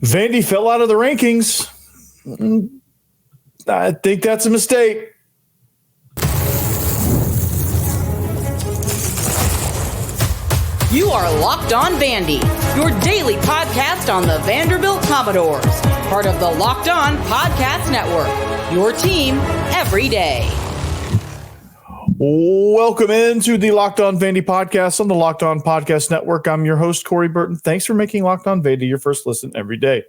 Vandy fell out of the rankings. I think that's a mistake. You are Locked On Vandy, your daily podcast on the Vanderbilt Commodores, part of the Locked On Podcast Network, your team every day. Welcome into the Locked On Vandy podcast on the Locked On Podcast Network. I'm your host, Corey Burton. Thanks for making Locked On Vandy your first listen every day.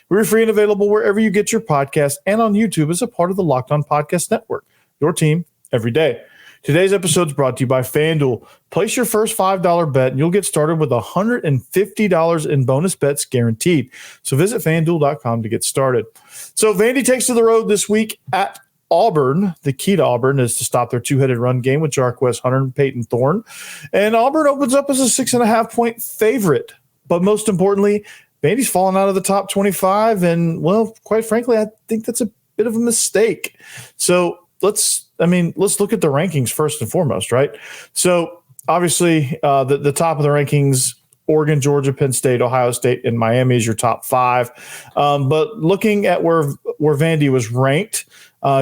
We're free and available wherever you get your podcast and on YouTube as a part of the Locked On Podcast Network, your team every day. Today's episode is brought to you by FanDuel. Place your first $5 bet and you'll get started with $150 in bonus bets guaranteed. So visit FanDuel.com to get started. So Vandy takes to the road this week at Auburn. The key to Auburn is to stop their two-headed run game with Jarquez, Hunter, and Payton, Thorne. And Auburn opens up as a 6.5-point favorite. But most importantly, Vandy's fallen out of the top 25. And, well, quite frankly, I think that's a bit of a mistake. So let's look at the rankings first and foremost, right? So obviously the top of the rankings, Oregon, Georgia, Penn State, Ohio State, and Miami is your top five. But looking at where Vandy was ranked,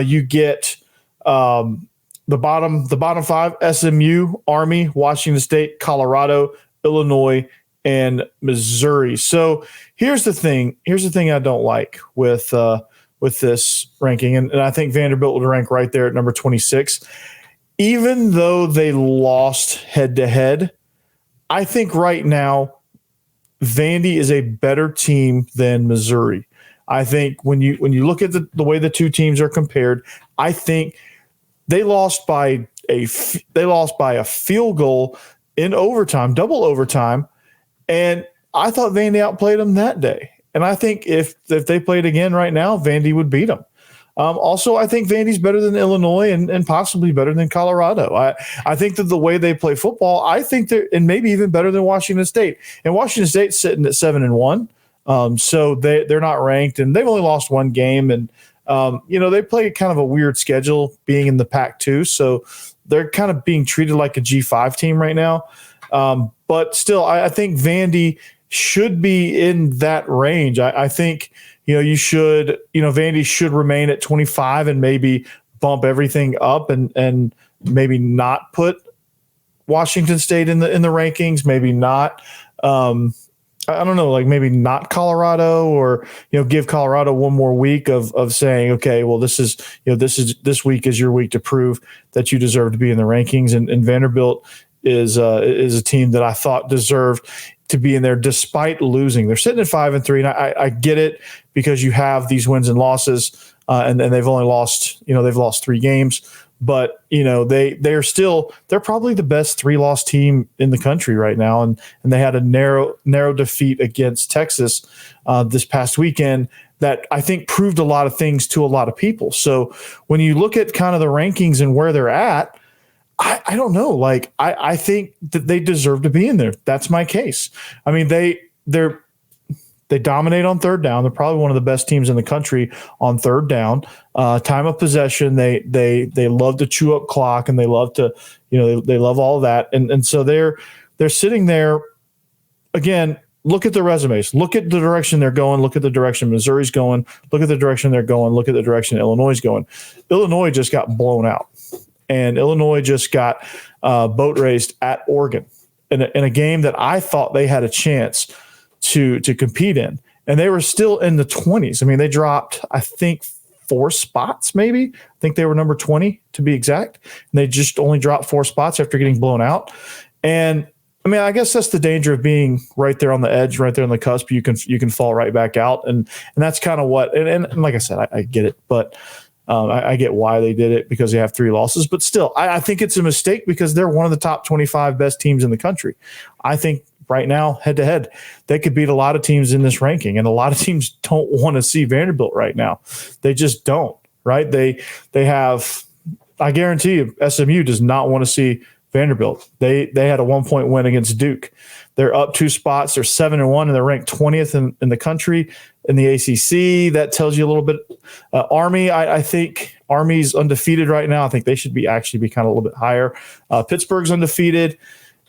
you get the bottom five: SMU, Army, Washington State, Colorado, Illinois, and Missouri. So here's the thing I don't like with this ranking, and I think Vanderbilt would rank right there at number 26. Even though they lost head-to-head, I think right now Vandy is a better team than Missouri. I think when you look at the way the two teams are compared, I think they lost by a field goal in overtime, double overtime, and I thought Vandy outplayed them that day. And I think if they played again right now, Vandy would beat them. Also, I think Vandy's better than Illinois and possibly better than Colorado. I think that the way they play football, I think and maybe even better than Washington State. And Washington State's sitting at 7-1. So they're not ranked, and they've only lost one game. And, they play kind of a weird schedule being in the Pac-2. So they're kind of being treated like a G5 team right now. But still, I think Vandy should be in that range. I think, Vandy should remain at 25 and maybe bump everything up and maybe not put Washington State in the rankings, maybe not, I don't know, like maybe not Colorado, or, give Colorado one more week of saying, okay, well, this week is your week to prove that you deserve to be in the rankings. And Vanderbilt is a team that I thought deserved to be in there despite losing. They're sitting at 5-3, and I get it because you have these wins and losses, and they've only lost, they've lost 3 games, but they're probably the best 3-loss team in the country right now, and they had a narrow defeat against Texas this past weekend that I think proved a lot of things to a lot of people. So when you look at kind of the rankings and where they're at, I don't know. Like, I think that they deserve to be in there. That's my case. I mean, they dominate on third down. They're probably one of the best teams in the country on third down. Time of possession, they love to chew up clock, and they love to, they love all of that. And so they're sitting there. Again, look at the resumes. Look at the direction they're going. Look at the direction Missouri's going. Look at the direction they're going. Look at the direction Illinois is going. Illinois just got blown out. And Illinois just got boat raced at Oregon in a game that I thought they had a chance to compete in. And they were still in the 20s. I mean, they dropped, I think, 4 spots maybe. I think they were number 20 to be exact. And they just only dropped 4 spots after getting blown out. And, I mean, I guess that's the danger of being right there on the edge, right there on the cusp. You can fall right back out. And that's kind of what – and like I said, I get it. But – I get why they did it, because they have 3 losses, but still, I think it's a mistake because they're one of the top 25 best teams in the country. I think right now, head to head, they could beat a lot of teams in this ranking, and a lot of teams don't want to see Vanderbilt right now. They just don't, right? They have, I guarantee you, SMU does not want to see Vanderbilt. They had a 1-point win against Duke. They're up 2 spots. They're 7-1, and they're ranked 20th in the country in the ACC. That tells you a little bit. Army, I think Army's undefeated right now. I think they should be kind of a little bit higher. Pittsburgh's undefeated.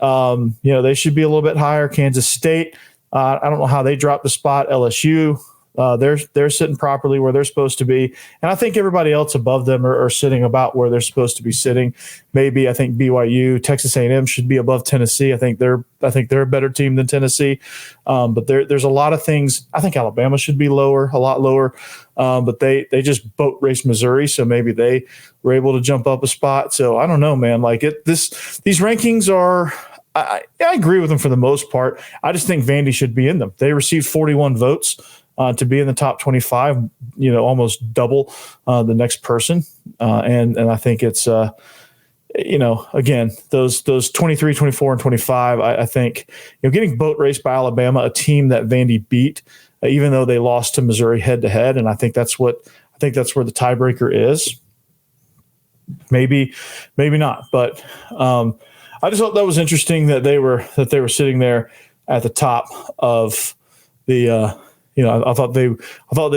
They should be a little bit higher. Kansas State, I don't know how they dropped the spot. LSU, they're sitting properly where they're supposed to be, and I think everybody else above them are sitting about where they're supposed to be sitting. Maybe I think BYU, Texas A&M should be above Tennessee. I think they're a better team than Tennessee, but there's a lot of things. I think Alabama should be lower, a lot lower, but they just boat raced Missouri, so maybe they were able to jump up a spot. So I don't know, man. Like these rankings are. I agree with them for the most part. I just think Vandy should be in them. They received 41 votes. To be in the top 25, almost double the next person. And I think it's, again, those 23, 24, and 25, I think, getting boat raced by Alabama, a team that Vandy beat, even though they lost to Missouri head to head. And I think that's where the tiebreaker is. Maybe not. But I just thought that was interesting that they were sitting there at the top of the, I thought they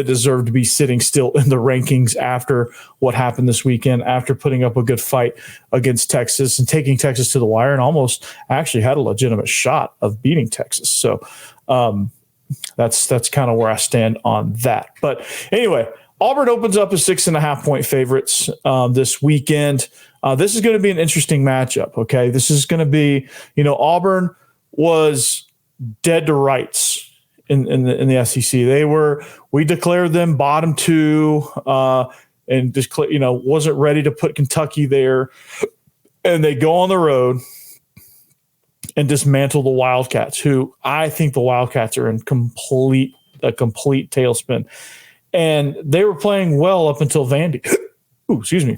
deserved to be sitting still in the rankings after what happened this weekend, after putting up a good fight against Texas and taking Texas to the wire, and almost actually had a legitimate shot of beating Texas. So that's kind of where I stand on that. But anyway, Auburn opens up as 6.5-point favorites this weekend. This is going to be an interesting matchup. Okay, this is going to be, Auburn was dead to rights in the SEC. We declared them bottom two, and just wasn't ready to put Kentucky there, and they go on the road and dismantle the Wildcats, who I think the Wildcats are in a complete tailspin, and they were playing well up until Vandy. Ooh, excuse me,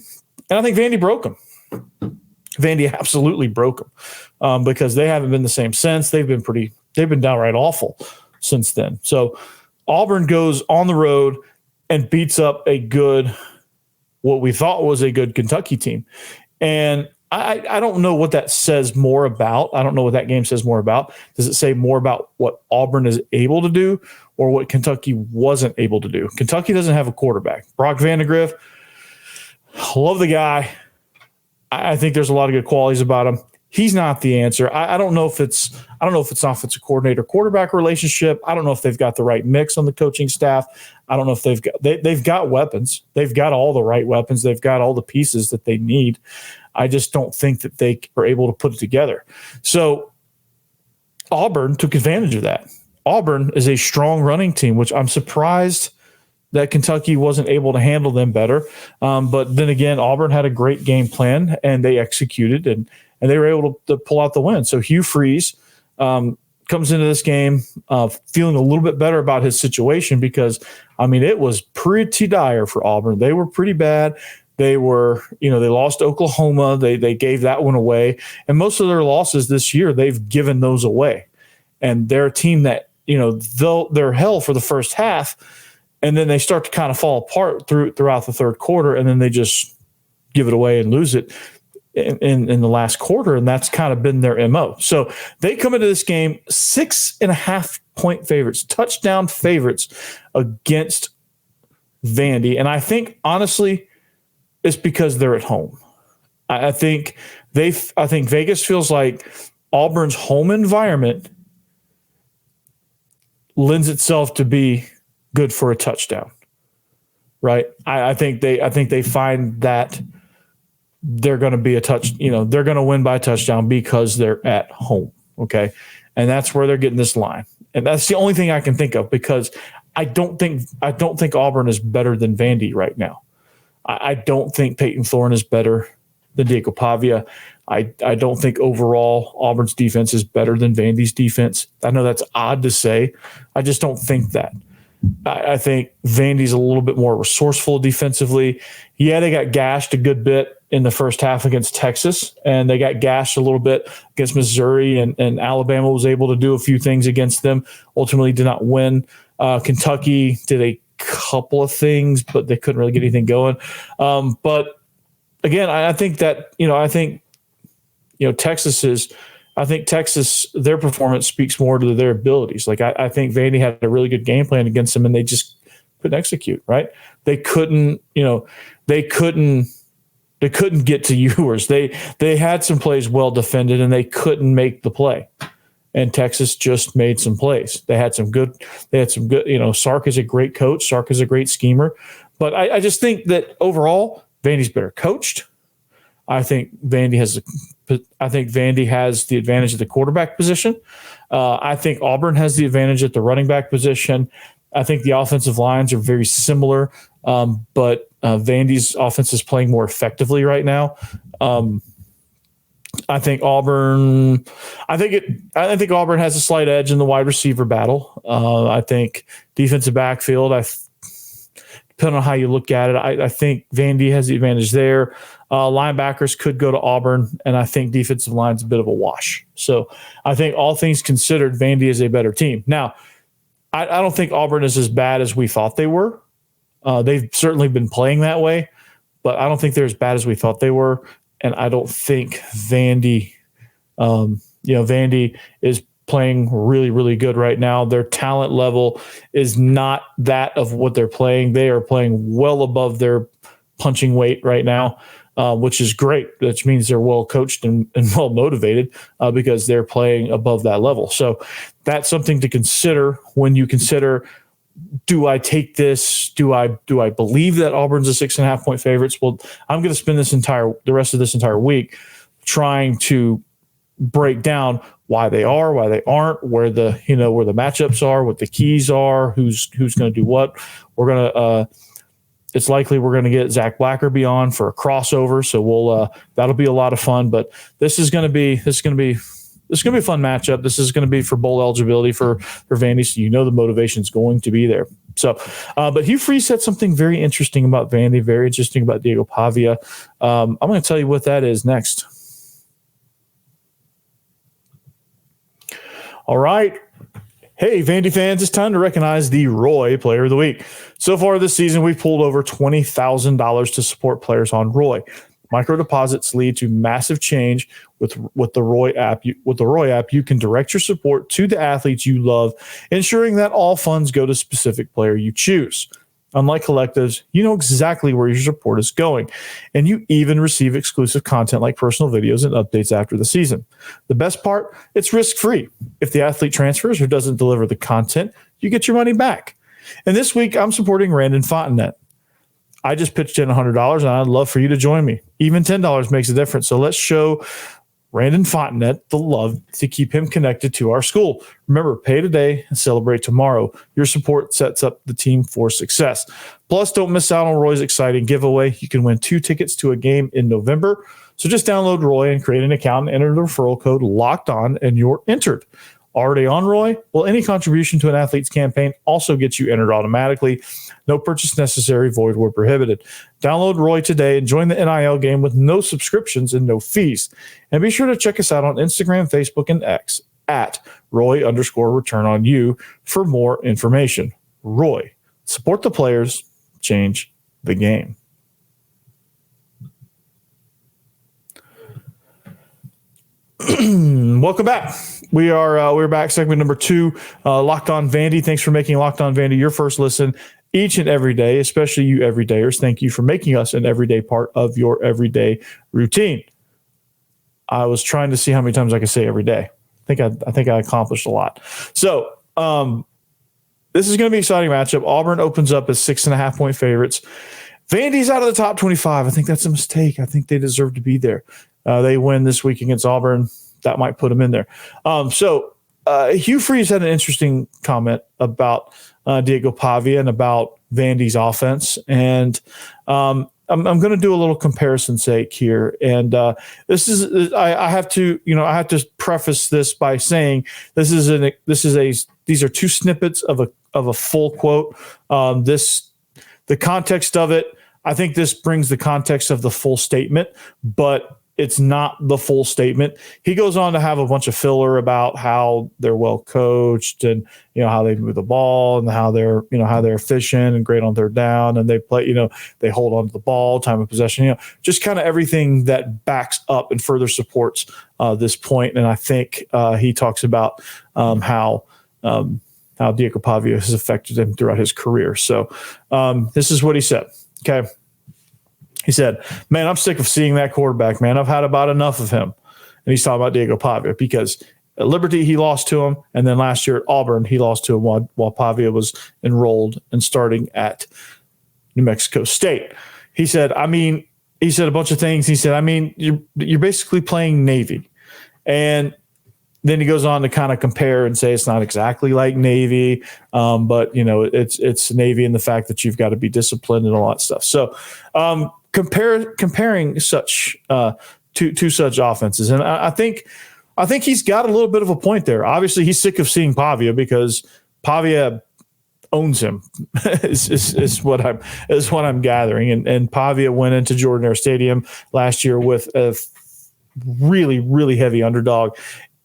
and I think Vandy broke them. Vandy absolutely broke them because they haven't been the same since. They've been downright awful since then. So Auburn goes on the road and beats up what we thought was a good Kentucky team. And I don't know what that says more about. I don't know what that game says more about. Does it say more about what Auburn is able to do or what Kentucky wasn't able to do? Kentucky doesn't have a quarterback. Brock Vandegrift, love the guy. I think there's a lot of good qualities about him. He's not the answer. I don't know if it's offensive coordinator quarterback relationship. I don't know if they've got the right mix on the coaching staff. I don't know if they've got weapons. They've got all the right weapons. They've got all the pieces that they need. I just don't think that they are able to put it together. So Auburn took advantage of that. Auburn is a strong running team, which I'm surprised that Kentucky wasn't able to handle them better. But then again, Auburn had a great game plan and they executed and they were able to pull out the win. So Hugh Freeze comes into this game feeling a little bit better about his situation because, it was pretty dire for Auburn. They were pretty bad. They were, they lost to Oklahoma. They gave that one away. And most of their losses this year, they've given those away. And they're a team that, they're hell for the first half, and then they start to kind of fall apart throughout the third quarter, and then they just give it away and lose it in the last quarter, and that's kind of been their MO. So they come into this game 6.5-point favorites, touchdown favorites against Vandy, and I think honestly, it's because they're at home. I think Vegas feels like Auburn's home environment lends itself to be good for a touchdown, right? I think they find that they're going to be they're going to win by a touchdown because they're at home. Okay. And that's where they're getting this line. And that's the only thing I can think of because I don't think Auburn is better than Vandy right now. I don't think Payton Thorne is better than Diego Pavia. I don't think overall Auburn's defense is better than Vandy's defense. I know that's odd to say. I just don't think that. I think Vandy's a little bit more resourceful defensively. Yeah, they got gashed a good bit in the first half against Texas, and they got gashed a little bit against Missouri, and Alabama was able to do a few things against them. Ultimately did not win. Kentucky did a couple of things, but they couldn't really get anything going. But again, I think that, Texas, their performance speaks more to their abilities. Like I think Vandy had a really good game plan against them and they just couldn't execute, right? They couldn't get to Ewers. They had some plays well defended and they couldn't make the play. and Texas just made some plays. They had some good. Sark is a great coach. Sark is a great schemer. But I just think that overall, Vandy's better coached. I think Vandy has the advantage at the quarterback position. I think Auburn has the advantage at the running back position. I think the offensive lines are very similar, but Vandy's offense is playing more effectively right now. I think Auburn has a slight edge in the wide receiver battle. I think defensive backfield, depending on how you look at it, I think Vandy has the advantage there. Linebackers could go to Auburn, and I think defensive line's a bit of a wash. So I think all things considered, Vandy is a better team. Now, I don't think Auburn is as bad as we thought they were. They've certainly been playing that way, but I don't think they're as bad as we thought they were. And I don't think Vandy, Vandy is playing really, really good right now. Their talent level is not that of what they're playing. They are playing well above their punching weight right now, which is great. Which means they're well coached and well motivated because they're playing above that level. So that's something to consider when you consider, do I take this? Do I believe that Auburn's a 6.5 point favorites? Well, I'm going to spend the rest of this entire week trying to break down why they are, why they aren't, where the matchups are, what the keys are, who's going to do what. It's likely we're going to get Zach Blackerby on for a crossover, so that'll be a lot of fun. But this is going to be a fun matchup. This is going to be for bowl eligibility for Vandy, so the motivation is going to be there. So, but Hugh Freeze said something very interesting about Vandy, very interesting about Diego Pavia. I'm going to tell you what that is next. All right. Hey, Vandy fans, it's time to recognize the Roy Player of the Week. So far this season, we've pulled over $20,000 to support players on Roy. Micro deposits lead to massive change with the Roy app. With the Roy app, you can direct your support to the athletes you love, ensuring that all funds go to specific player you choose. Unlike collectives, you know exactly where your support is going, and you even receive exclusive content like personal videos and updates after the season. The best part, it's risk-free. If the athlete transfers or doesn't deliver the content, you get your money back. And this week, I'm supporting Randon Fontenette. I just pitched in $100, and I'd love for you to join me. Even $10 makes a difference, so let's show Randon Fontenette the love to keep him connected to our school. Remember, pay today and celebrate tomorrow. Your support sets up the team for success. Plus, don't miss out on Roy's exciting giveaway. You can win 2 tickets to a game in November. So just download Roy and create an account and enter the referral code LOCKEDON, and you're entered. Already on Roy? Well, any contribution to an athlete's campaign also gets you entered automatically. No purchase necessary, void where prohibited. Download Roy today and join the NIL game with no subscriptions and no fees. And be sure to check us out on Instagram, Facebook, and X at Roy_return-on-you for more information. Roy, support the players, change the game. Welcome back. We're back. Segment number 2, Locked On Vandy. Thanks for making Locked On Vandy your first listen each and every day, especially you everydayers. Thank you for making us an everyday part of your everyday routine. I was trying to see how many times I could say every day. I think I accomplished a lot. So this is going to be an exciting matchup. Auburn opens up as 6.5 point favorites. Vandy's out of the top 25. I think that's a mistake. I think they deserve to be there. They win this week against Auburn. That might put them in there. Hugh Freeze had an interesting comment about Diego Pavia and about Vandy's offense. And I'm going to do a little comparison sake here. And these are 2 snippets of a full quote. The context of it, I think this brings the context of the full statement, but it's not the full statement. He goes on to have a bunch of filler about how they're well coached and how they move the ball and how they're efficient and great on third down and they play, they hold on to the ball, time of possession, just kind of everything that backs up and further supports this point. And I think he talks about how Diego Pavia has affected him throughout his career. So this is what he said. Okay. He said, man, I'm sick of seeing that quarterback, man. I've had about enough of him. And he's talking about Diego Pavia because At Liberty, he lost to him. And then last year at Auburn, he lost to him while Pavia was enrolled and starting at New Mexico State. He said a bunch of things. He said, you're basically playing Navy. And then he goes on to kind of compare and say it's not exactly like Navy, but it's Navy in the fact that you've got to be disciplined and all that stuff. So comparing such two such offenses, and I think he's got a little bit of a point there. Obviously, he's sick of seeing Pavia because Pavia owns him. is what I'm gathering. And Pavia went into Jordan Air Stadium last year with a really, really heavy underdog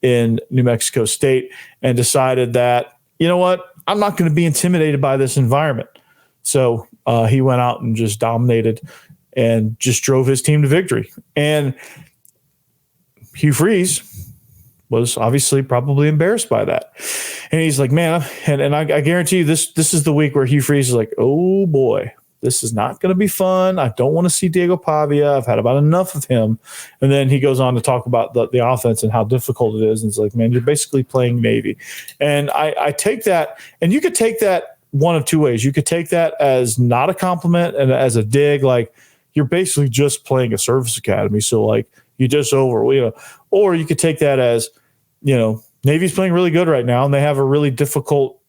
in New Mexico State and decided that, you know what, I'm not going to be intimidated by this environment. So he went out and just dominated and just drove his team to victory. And Hugh Freeze was obviously probably embarrassed by that. And he's like, man, and I guarantee you this is the week where Hugh Freeze is like, oh boy, this is not going to be fun. I don't want to see Diego Pavia. I've had about enough of him. And then he goes on to talk about the offense and how difficult it is. And it's like, man, you're basically playing Navy. And I take that, and you could take that one of two ways. You could take that as not a compliment and as a dig, like you're basically just playing a service academy. So like you just or you could take that as, Navy's playing really good right now and they have a really difficult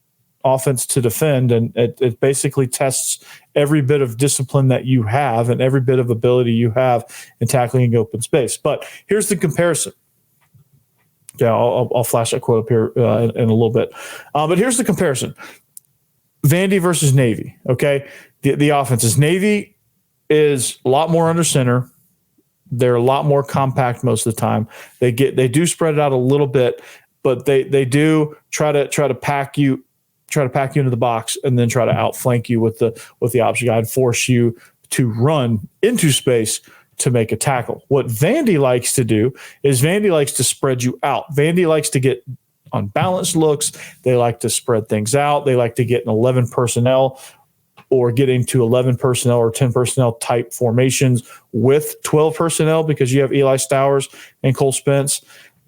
offense to defend, and it basically tests every bit of discipline that you have and every bit of ability you have in tackling open space. But here's the comparison. Yeah, I'll flash that quote up here in a little bit. But here's the comparison. Vandy versus Navy, okay? The offenses. Navy is a lot more under center. They're a lot more compact most of the time. They do spread it out a little bit, but they do try to pack you into the box and then try to outflank you with the option guide, force you to run into space to make a tackle. What Vandy likes to do is Vandy likes to spread you out. Vandy likes to get unbalanced looks. They like to spread things out. They like to get an 11 personnel or get into 11 personnel or 10 personnel type formations with 12 personnel because you have Eli Stowers and Cole Spence.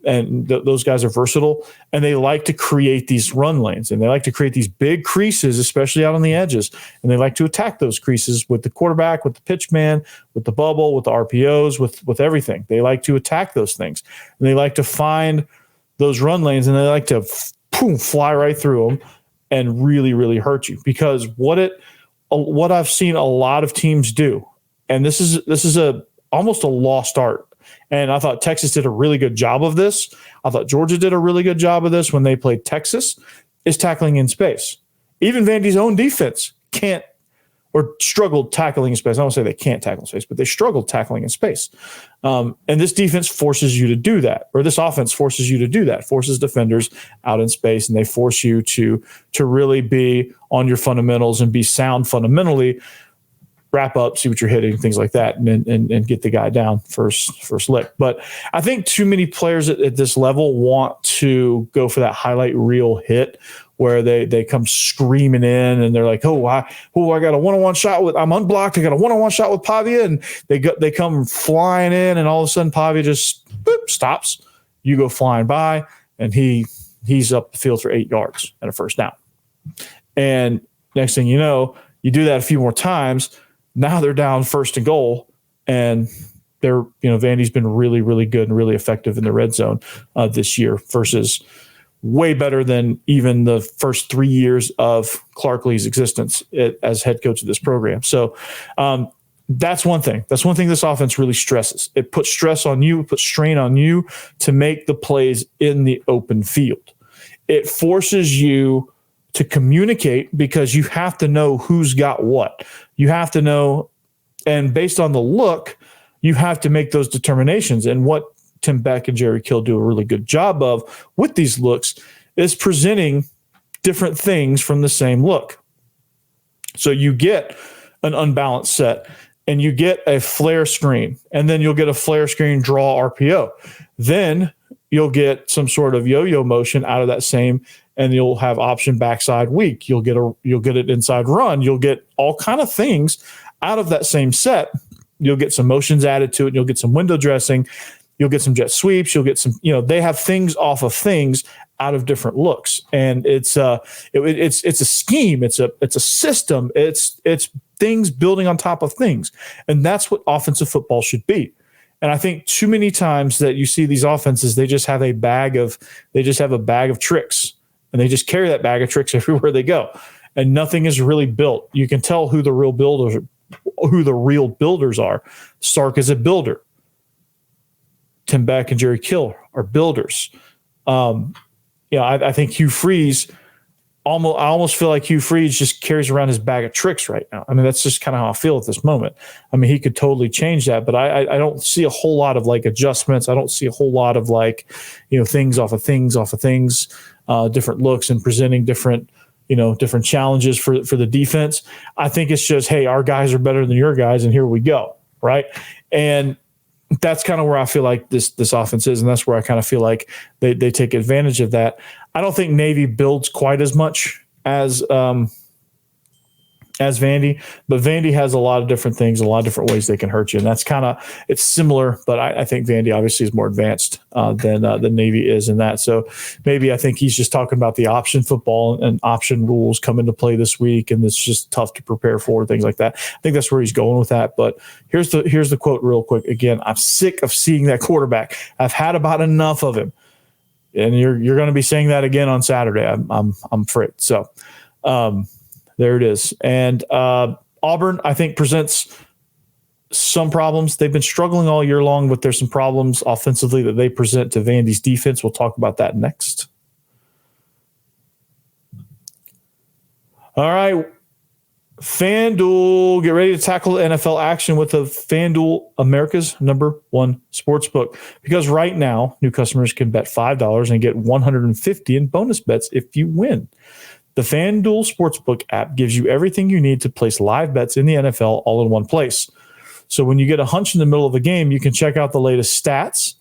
And those guys are versatile, and they like to create these run lanes, and they like to create these big creases, especially out on the edges. And they like to attack those creases with the quarterback, with the pitch man, with the bubble, with the RPOs, with everything. They like to attack those things, and they like to find those run lanes, and they like to fly right through them and really, really hurt you. Because what I've seen a lot of teams do, and this is almost a lost art. And I thought Texas did a really good job of this. I thought Georgia did a really good job of this when they played Texas, is tackling in space. Even Vandy's own defense can't or struggled tackling in space. I don't say they can't tackle in space, but they struggled tackling in space. And this defense forces you to do that, or this offense forces you to do that, forces defenders out in space, and they force you to really be on your fundamentals and be sound fundamentally, wrap up, see what you're hitting, things like that, and get the guy down first lick. But I think too many players at this level want to go for that highlight reel hit where they come screaming in and they're like, I got a one-on-one shot with, I'm unblocked, I got a one-on-one shot with Pavia, and they come flying in, and all of a sudden Pavia just stops. You go flying by, and he's up the field for 8 yards and a first down. And next thing you know, you do that a few more times. Now they're down 1st and goal, and Vandy's been really, really good and really effective in the red zone this year versus way better than even the first 3 years of Clark Lee's existence as head coach of this program. So that's one thing. That's one thing this offense really stresses. It puts stress on you, it puts strain on you to make the plays in the open field. It forces you to communicate because you have to know who's got what. You have to know, and based on the look, you have to make those determinations. And what Tim Beck and Jerry Kill do a really good job of with these looks is presenting different things from the same look. So you get an unbalanced set, and you get a flare screen, and then you'll get a flare screen draw RPO. Then you'll get some sort of yo-yo motion out of that same, and you'll have option backside weak. You'll get an inside run. You'll get all kind of things out of that same set. You'll get some motions added to it. And you'll get some window dressing, You'll get some jet sweeps. You'll get some, they have things off of things out of different looks. And it's a scheme. It's a system. It's things building on top of things. And that's what offensive football should be. And I think too many times that you see these offenses, they just have a bag of tricks, and they just carry that bag of tricks everywhere they go. And nothing is really built. You can tell who the real builders are. Sark is a builder. Tim Beck and Jerry Kill are builders. I think Hugh Freeze, I almost feel like Hugh Freeze just carries around his bag of tricks right now. I mean, that's just kind of how I feel at this moment. I mean, he could totally change that, but I don't see a whole lot of like adjustments. I don't see a whole lot of like, things off of things, different looks and presenting different challenges for the defense. I think it's just, hey, our guys are better than your guys, and here we go, right? And that's kind of where I feel like this offense is, and that's where I kind of feel like they take advantage of that. I don't think Navy builds quite as much as Vandy, but Vandy has a lot of different things, a lot of different ways they can hurt you, and that's it's similar. But I think Vandy obviously is more advanced than Navy is in that. So maybe I think he's just talking about the option football and option rules come into play this week, and it's just tough to prepare for, things like that. I think that's where he's going with that. But here's the quote real quick. Again, I'm sick of seeing that quarterback. I've had about enough of him, and you're going to be saying that again on Saturday. I'm afraid. So. There it is. And Auburn, I think, presents some problems. They've been struggling all year long, but there's some problems offensively that they present to Vandy's defense. We'll talk about that next. All right. FanDuel, get ready to tackle the NFL action with the FanDuel, America's #1 sportsbook. Because right now, new customers can bet $5 and get $150 in bonus bets if you win. The FanDuel Sportsbook app gives you everything you need to place live bets in the NFL all in one place. So when you get a hunch in the middle of a game, you can check out the latest stats.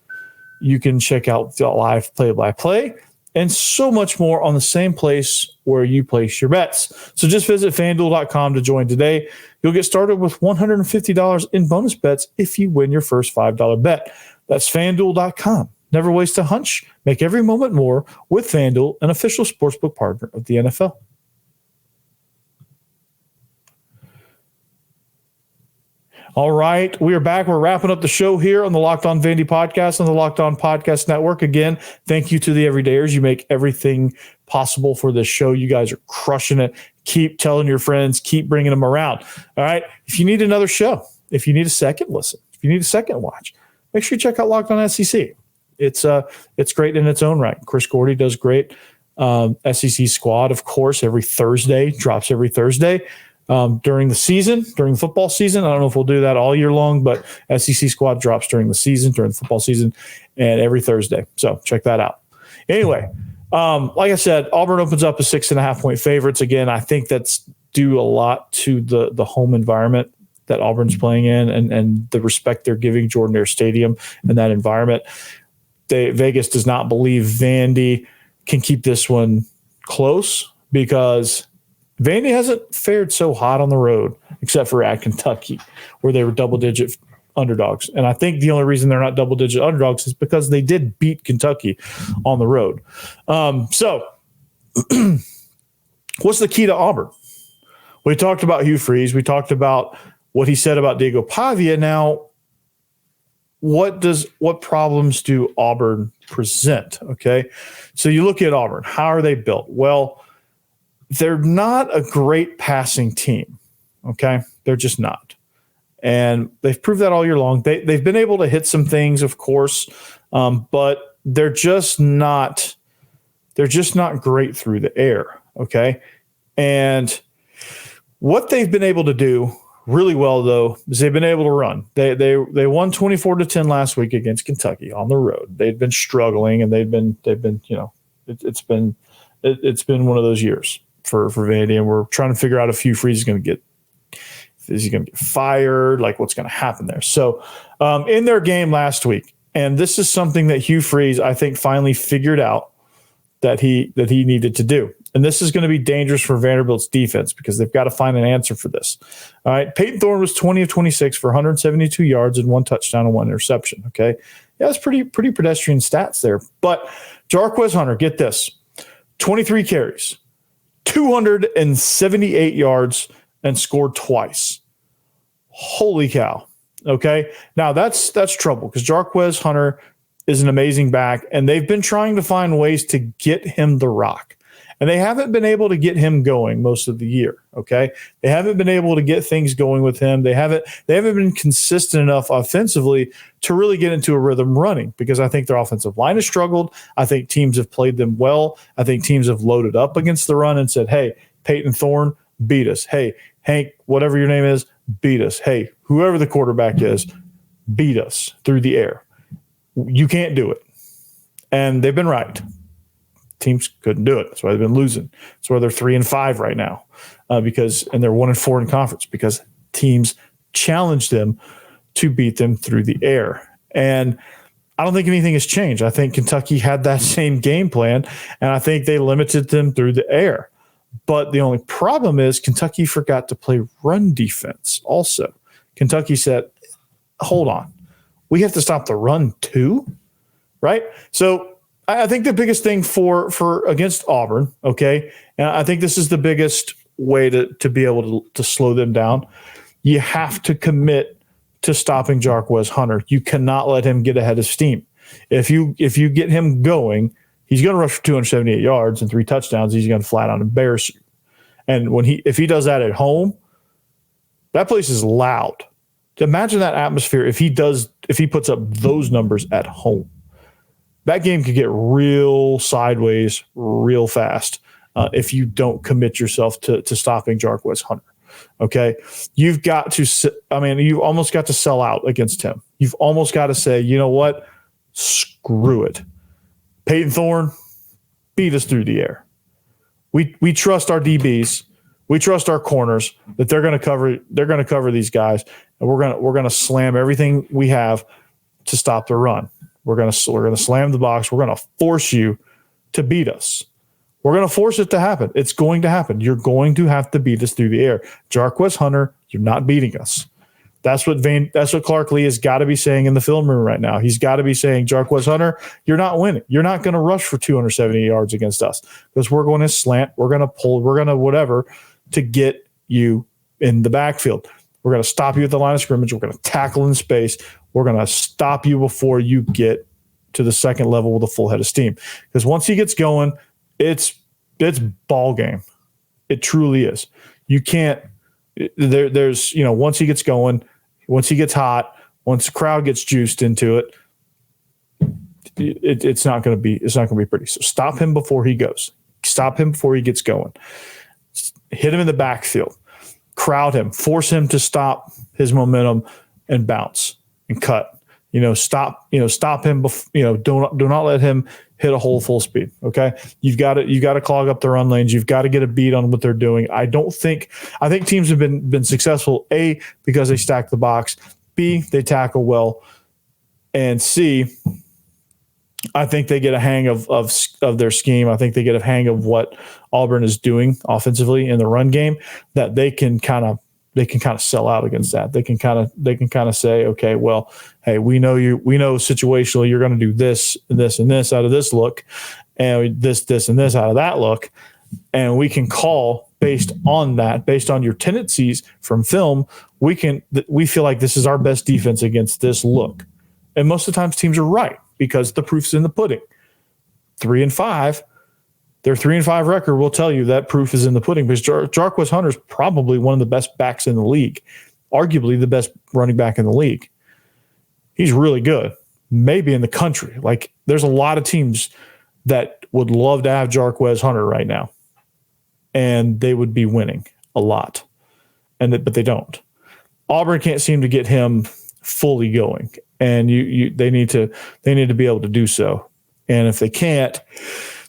You can check out the live play-by-play and so much more on the same place where you place your bets. So just visit FanDuel.com to join today. You'll get started with $150 in bonus bets if you win your first $5 bet. That's FanDuel.com. Never waste a hunch. Make every moment more with FanDuel, an official sportsbook partner of the NFL. All right, we are back. We're wrapping up the show here on the Locked On Vandy podcast on the Locked On Podcast Network. Again, thank you to the everydayers. You make everything possible for this show. You guys are crushing it. Keep telling your friends. Keep bringing them around. All right, if you need another show, if you need a second listen, if you need a second watch, make sure you check out Locked On SEC. It's great in its own right. Chris Gordy does great. SEC Squad, of course, drops every Thursday during the football season. I don't know if we'll do that all year long, but SEC Squad drops during the football season, and every Thursday. So check that out. Anyway, like I said, Auburn opens up as 6.5-point favorites. Again, I think that's due a lot to the home environment that Auburn's playing in and the respect they're giving Jordan Hare Stadium and that environment. Vegas does not believe Vandy can keep this one close because Vandy hasn't fared so hot on the road except for at Kentucky, where they were double-digit underdogs. And I think the only reason they're not double-digit underdogs is because they did beat Kentucky on the road. So what's the key to Auburn? We talked about Hugh Freeze. We talked about what he said about Diego Pavia. Now, what problems do Auburn present? Okay. So you look at Auburn, how are they built? Well, they're not a great passing team. Okay. They're just not. And they've proved that all year long. They've been able to hit some things, of course, but they're just not great through the air. Okay. And what they've been able to do really well, though, is they've been able to run. They won 24-10 last week against Kentucky on the road. They'd been struggling, and they've been it's been one of those years for Vandy, and we're trying to figure out if Hugh Freeze is going to get fired, like what's going to happen there. So in their game last week, and this is something that Hugh Freeze, I think, finally figured out that he needed to do. And this is going to be dangerous for Vanderbilt's defense because they've got to find an answer for this. All right. Payton Thorne was 20 of 26 for 172 yards and 1 touchdown and 1 interception. Okay. Yeah, it's pretty pedestrian stats there. But Jarquez Hunter, get this, 23 carries, 278 yards, and scored twice. Holy cow. Okay. Now that's trouble because Jarquez Hunter is an amazing back, and they've been trying to find ways to get him the rock. And they haven't been able to get him going most of the year. Okay. They haven't been able to get things going with him. They haven't been consistent enough offensively to really get into a rhythm running because I think their offensive line has struggled. I think teams have played them well. I think teams have loaded up against the run and said, hey, Payton Thorne, beat us. Hey, Hank, whatever your name is, beat us. Hey, whoever the quarterback is, beat us through the air. You can't do it. And they've been right. Teams couldn't do it. That's why they've been losing. That's why they're 3-5 right now, and they're 1-4 in conference because teams challenged them to beat them through the air. And I don't think anything has changed. I think Kentucky had that same game plan, and I think they limited them through the air. But the only problem is Kentucky forgot to play run defense. Also, Kentucky said, "Hold on, we have to stop the run too, right?" So. I think the biggest thing for against Auburn, okay, and I think this is the biggest way to be able to slow them down. You have to commit to stopping Jarquez Hunter. You cannot let him get ahead of steam. If you get him going, he's going to rush for 278 yards and 3 touchdowns. He's going to flat out embarrass you. And if he does that at home, that place is loud. Imagine that atmosphere if he puts up those numbers at home. That game could get real sideways real fast if you don't commit yourself to stopping Jarquez Hunter. Okay, you've got to. I mean, you almost got to sell out against him. You've almost got to say, you know what, screw it. Payton Thorne, beat us through the air. We trust our DBs. We trust our corners that they're going to cover. They're going to cover these guys, and we're going to slam everything we have to stop the run. We're going to slam the box. We're going to force you to beat us. We're going to force it to happen. It's going to happen. You're going to have to beat us through the air. Jarquez Hunter, you're not beating us. That's what Clark Lee has got to be saying in the film room right now. He's got to be saying, Jarquez Hunter, you're not winning. You're not going to rush for 270 yards against us because we're going to slant. We're going to pull. We're going to whatever to get you in the backfield. We're going to stop you at the line of scrimmage. We're going to tackle in space. We're going to stop you before you get to the second level with a full head of steam. Because once he gets going, it's ball game. It truly is. You can't. There's once he gets going, once he gets hot, once the crowd gets juiced into it, it's not going to be pretty. So stop him before he goes. Stop him before he gets going. Hit him in the backfield. Crowd him. Force him to stop his momentum and bounce and cut. Stop him. Do not let him hit a hole full speed. Okay. You've got to clog up the run lanes. You've got to get a beat on what they're doing. I think teams have been successful, A, because they stack the box, B, they tackle well, and C, I think they get a hang of their scheme. I think they get a hang of what Auburn is doing offensively in the run game, that they can kind of sell out against that. They can kind of say, okay, well, hey, we know situationally you're going to do this and this and this out of this look, and this and this out of that look, and we can call based on that, based on your tendencies from film. We feel like this is our best defense against this look, and most of the times teams are right because the proof's in the pudding. 3-5. Their 3-5 record will tell you that proof is in the pudding because Jarquez Hunter is probably one of the best backs in the league, arguably the best running back in the league. He's really good, maybe in the country. Like, there's a lot of teams that would love to have Jarquez Hunter right now, and they would be winning a lot, but they don't. Auburn can't seem to get him fully going, and they need to be able to do so. And if they can't,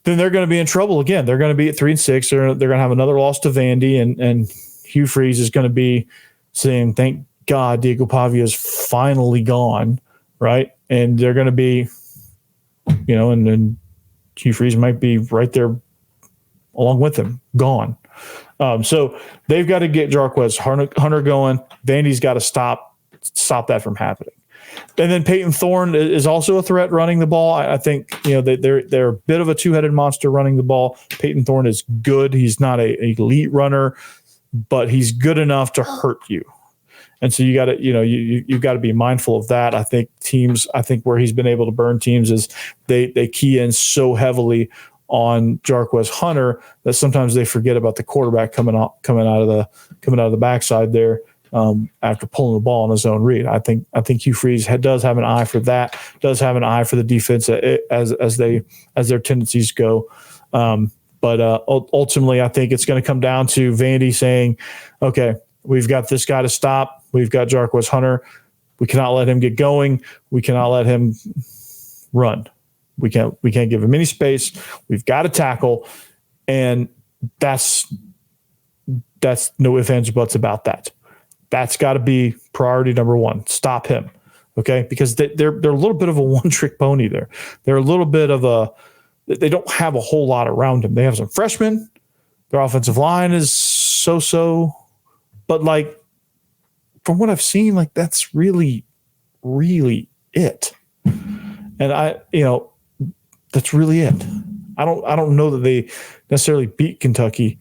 then they're going to be in trouble again. They're going to be at 3-6. They're going to have another loss to Vandy, and Hugh Freeze is going to be saying, "Thank God Diego Pavia is finally gone," right? And they're going to be, and then Hugh Freeze might be right there along with him, gone. So they've got to get Jarquez Hunter going. Vandy's got to stop that from happening. And then Payton Thorne is also a threat running the ball. I think they're a bit of a two-headed monster running the ball. Payton Thorne is good. He's not an elite runner, but he's good enough to hurt you. And so you got to you've got to be mindful of that. I think where he's been able to burn teams is they key in so heavily on Jarquez Hunter that sometimes they forget about the quarterback coming out of the backside there. After pulling the ball on his own read. I think Hugh Freeze does have an eye for that, does have an eye for the defense as their tendencies go. But ultimately, I think it's going to come down to Vandy saying, okay, we've got this guy to stop. We've got Jarquez Hunter. We cannot let him get going. We cannot let him run. We can't give him any space. We've got to tackle. And that's no ifs, ands, or buts about that. That's got to be priority number one. Stop him, okay? Because they're a little bit of a one-trick pony there. They're a little bit of they don't have a whole lot around him. They have some freshmen. Their offensive line is so-so. But, from what I've seen, that's really, really it. And that's really it. I don't know that they necessarily beat Kentucky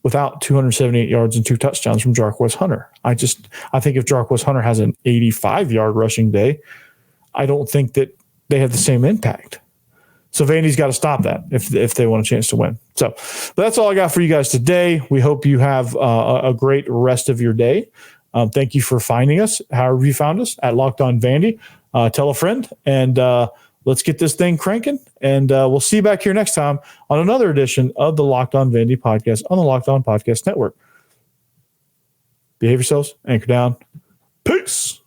without 278 yards and 2 touchdowns from Jarquez Hunter. I think if Jarquez Hunter has an 85-yard rushing day, I don't think that they have the same impact. So Vandy's got to stop that if they want a chance to win. So that's all I got for you guys today. We hope you have a great rest of your day. Thank you for finding us, however you found us, at Locked On Vandy. Tell a friend, and let's get this thing cranking. And we'll see you back here next time on another edition of the Locked On Vandy podcast on the Locked On Podcast Network. Behave yourselves. Anchor down. Peace.